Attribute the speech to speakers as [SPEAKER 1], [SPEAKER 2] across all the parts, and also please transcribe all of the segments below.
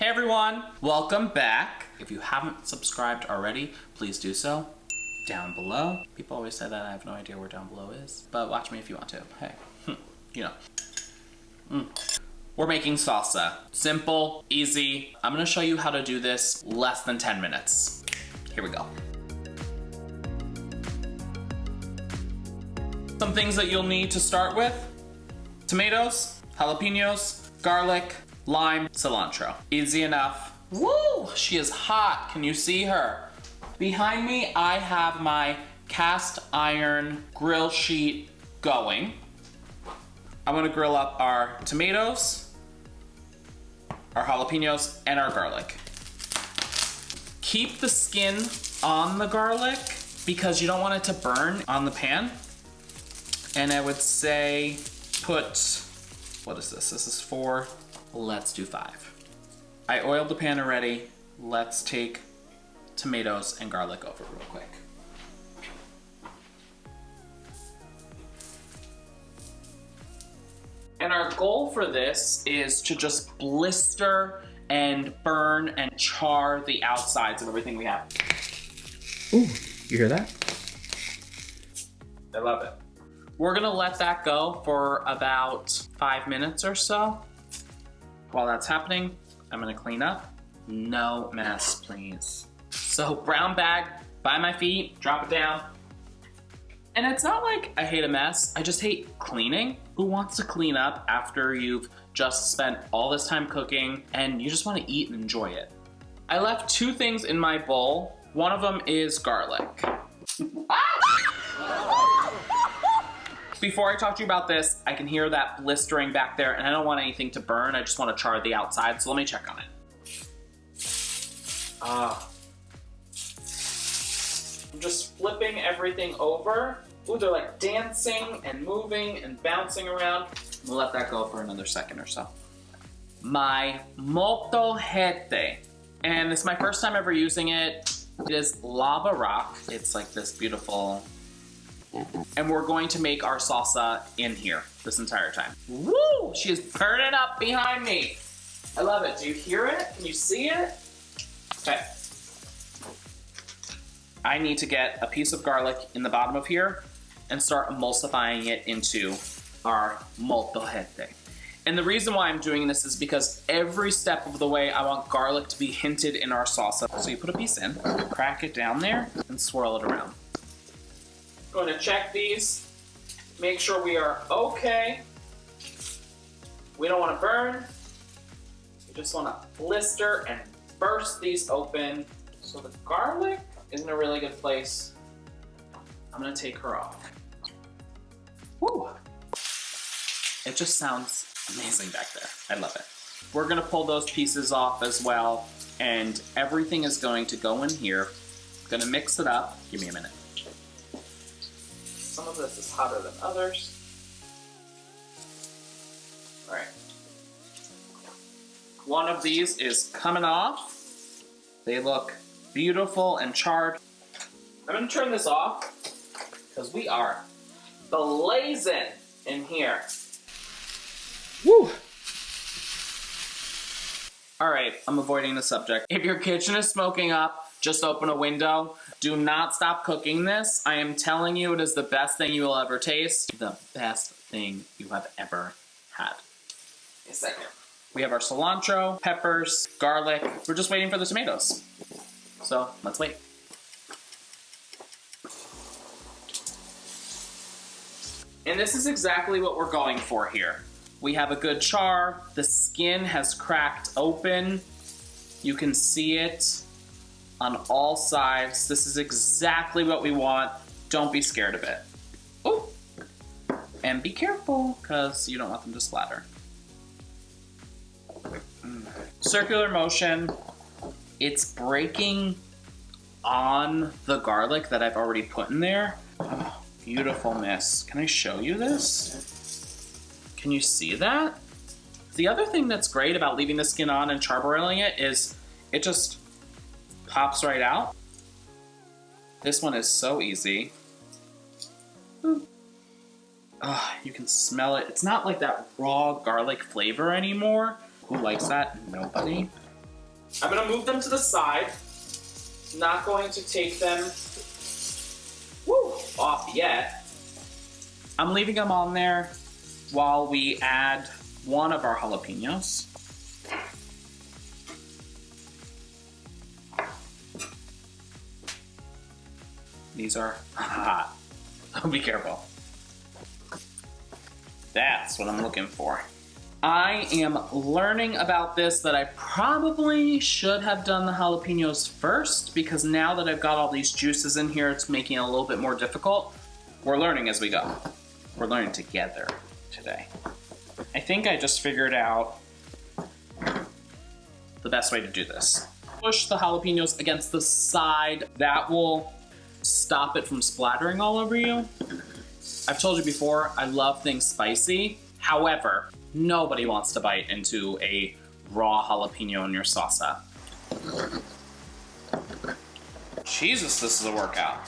[SPEAKER 1] Hey everyone, welcome back. If you haven't subscribed already, please do so down below. People always say that, I have no idea where down below is, but watch me if you want to. Hey, you know. We're making salsa. Simple, easy. I'm gonna show you how to do this less than 10 minutes. Here we go. Some things that you'll need to start with: tomatoes, jalapeños, garlic, lime, cilantro. Easy enough. Woo! She is hot. Can you see her? Behind me, I have my cast iron grill sheet going. I'm gonna grill up our tomatoes, our jalapeños, and our garlic. Keep the skin on the garlic because you don't want it to burn on the pan. And I would say put, what is this? This is 4. Let's do 5. I oiled the pan already. Let's take tomatoes and garlic over real quick. And our goal for this is to just blister and burn and char the outsides of everything we have.
[SPEAKER 2] Ooh, you hear that?
[SPEAKER 1] I love it. We're gonna let that go for about 5 minutes or so. While that's happening, I'm gonna clean up. No mess, please. So brown bag by my feet, drop it down. And it's not like I hate a mess, I just hate cleaning. Who wants to clean up after you've just spent all this time cooking and you just wanna eat and enjoy it? I left 2 things in my bowl. One of them is garlic. Before I talk to you about this, I can hear that blistering back there and I don't want anything to burn, I just want to char the outside, so let me check on it. I'm just flipping everything over. Ooh, they're like dancing and moving and bouncing around. We'll let that go for another second or so. My mohl-kah-heh-teh, and it's my first time ever using it. It is lava rock. It's like this beautiful, and we're going to make our salsa in here this entire time. Woo! She is burning up behind me. I love it. Do you hear it? Can you see it? Okay. I need to get a piece of garlic in the bottom of here and start emulsifying it into our mohl-kah-heh-teh. And the reason why I'm doing this is because every step of the way I want garlic to be hinted in our salsa. So you put a piece in, crack it down there, and swirl it around. Going to check these, make sure we are okay. We don't want to burn. We just want to blister and burst these open. So the garlic is in a really good place. I'm going to take her off. Woo! It just sounds amazing back there. I love it. We're going to pull those pieces off as well, and everything is going to go in here. I'm going to mix it up. Give me a minute. Some of this is hotter than others. All right. One of these is coming off. They look beautiful and charred. I'm gonna turn this off because we are blazing in here.
[SPEAKER 2] Woo!
[SPEAKER 1] All right, I'm avoiding the subject. If your kitchen is smoking up, just open a window. Do not stop cooking this. I am telling you, it is the best thing you will ever taste. The best thing you have ever had. A second. We have our cilantro, peppers, garlic. We're just waiting for the tomatoes. So let's wait. And this is exactly what we're going for here. We have a good char. The skin has cracked open. You can see it on all sides. This is exactly what we want. Don't be scared of it. Oh, and be careful because you don't want them to splatter. Circular motion. It's breaking on the garlic that I've already put in there. Oh, beautifulness. Can I show you this? Can you see that? The other thing that's great about leaving the skin on and charbroiling it is it just pops right out. This one is so easy. You can smell it. It's not like that raw garlic flavor anymore. Who likes that? Nobody. I'm gonna move them to the side. Not going to take them off yet. I'm leaving them on there while we add one of our jalapenos. These are hot. Be careful. That's what I'm looking for. I am learning about this that I probably should have done the jalapenos first, because now that I've got all these juices in here, it's making it a little bit more difficult. We're learning as we go. We're learning together today. I think I just figured out the best way to do this. Push the jalapenos against the side. That will stop it from splattering all over you. I've told you before, I love things spicy. However, nobody wants to bite into a raw jalapeno in your salsa. Jesus, this is a workout.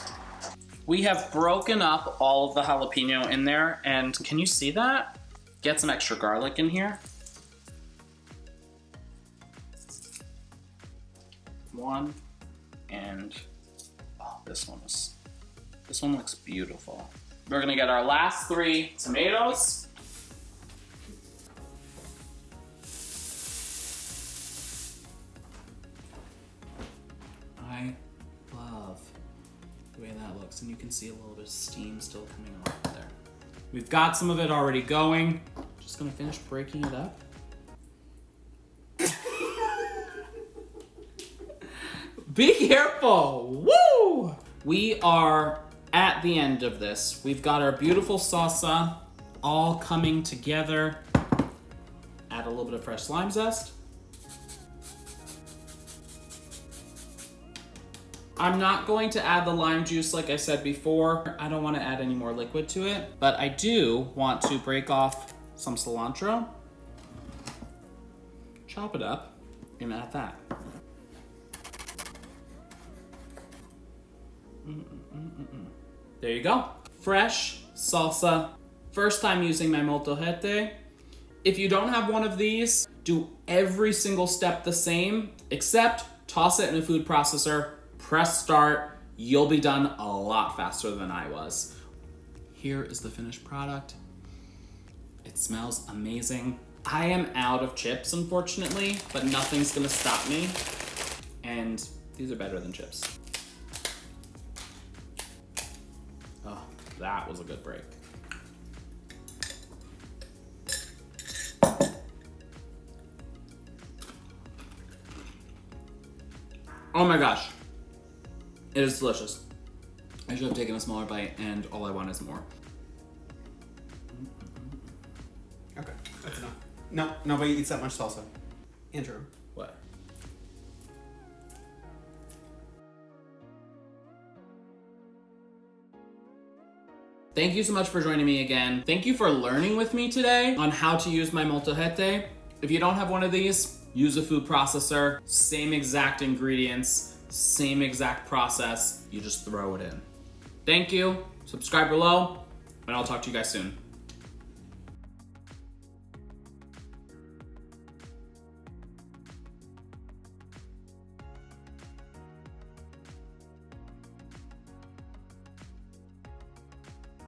[SPEAKER 1] We have broken up all of the jalapeno in there, and can you see that? Get some extra garlic in here. One, and oh, this one looks beautiful. We're gonna get our last 3 tomatoes. I love the way that looks, and you can see a little bit of steam still coming off there. We've got some of it already going. Just gonna finish breaking it up. Be careful! Woo! We are at the end of this. We've got our beautiful salsa all coming together. Add a little bit of fresh lime zest. I'm not going to add the lime juice like I said before. I don't want to add any more liquid to it, but I do want to break off some cilantro, chop it up, and add that. There you go. Fresh salsa. First time using my molcajete. If you don't have one of these, do every single step the same, except toss it in a food processor, press start. You'll be done a lot faster than I was. Here is the finished product. It smells amazing. I am out of chips, unfortunately, but nothing's gonna stop me. And these are better than chips. Oh, that was a good break. Oh my gosh. It is delicious. I should have taken a smaller bite, and all I want is more.
[SPEAKER 3] Okay, that's enough. No, nobody eats that much salsa. Andrew.
[SPEAKER 1] What? Thank you so much for joining me again. Thank you for learning with me today on how to use my molcajete. If you don't have one of these, use a food processor. Same exact ingredients, same exact process. You just throw it in. Thank you. Subscribe below, and I'll talk to you guys soon.